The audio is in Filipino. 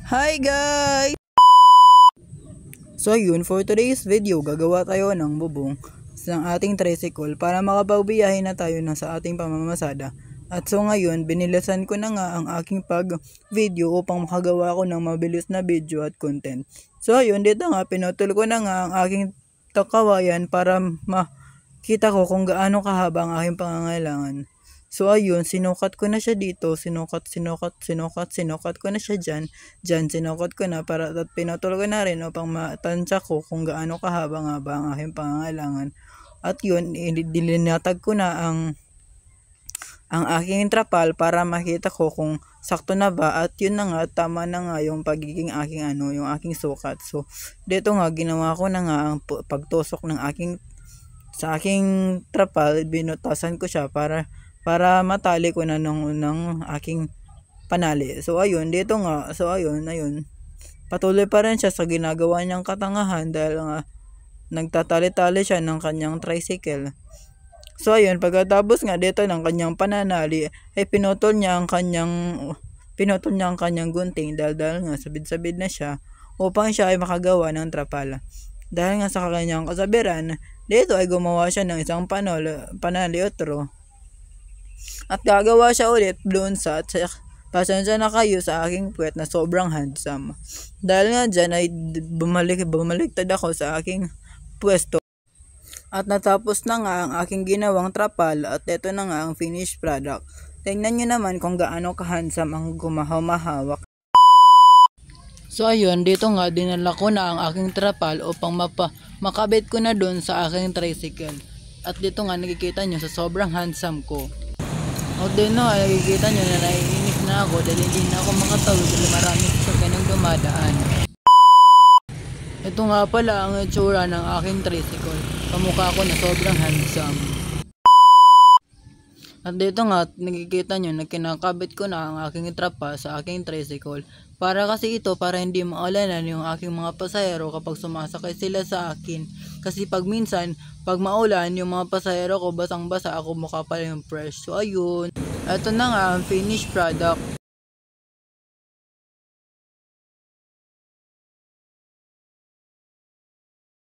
Hi guys! So yun, for today's video, gagawa tayo ng bubong ng ating tricycle para makapagbiyahe na tayo na sa ating pamamasada. At so ngayon, binilasan ko na nga ang aking pag-video upang makagawa ko ng mabilis na video at content. So ayun, dito nga, pinutol ko na nga ang aking kawayan para makita ko kung gaano kahaba ang aking pangangailangan. So ayun, sinukat ko na siya dito, sinukat ko na siya dyan sinukat ko na at pinutol ko na rin upang matansya ko kung gaano kahaba nga ba ang aking pangangailangan. At yun, dilinatag ko na ang aking trapal para makita ko kung sakto na ba, at yun na nga, tama na nga yung pagiging aking yung aking sukat. So dito nga, ginawa ko na nga ang pagtusok ng sa aking trapal, binutasan ko siya para matali ko na ng aking panali. So ayun, dito nga, so ayun, patuloy pa rin siya sa ginagawa niyang katangahan dahil nga nagtatali-tali siya ng kanyang tricycle. So ayun, pagkatapos nga dito ng kanyang pananali, ay pinutol niya ang kanyang gunting dahil nga sabid-sabid na siya upang siya ay makagawa ng trapal. Dahil nga sa kanyang kasabiran, dito ay gumawa siya ng isang panali otro. At gagawa siya ulit doon sa pasensya na kayo sa aking puwet na sobrang handsome. Dahil nga dyan ay bumaliktad ako sa aking pwesto. At natapos na nga ang aking ginawang trapal at ito na nga ang finished product. Tingnan nyo naman kung gaano ka-handsome ang humahawak. So ayun, dito nga dinala ko na ang aking trapal upang makabit ko na doon sa aking tricycle. At dito nga nakikita nyo sa sobrang handsome ko. At din no, ay nakikita nyo na naiinis na ako dahil hindi na ako makatawid dahil maraming sasakyan ang dumadaan. Ito nga pala ang itsura ng aking tricycle. Kamukha ko na sobrang handsome. At dito nga, nakikita nyo na kinakabit ko na ang aking trapa sa aking tricycle. Para hindi maulanan yung aking mga pasahero kapag sumasakay sila sa akin. Kasi pag maulan, yung mga pasahero ko basang-basa, ako mukha pala yung fresh. So ayun, ito na nga ang finished product.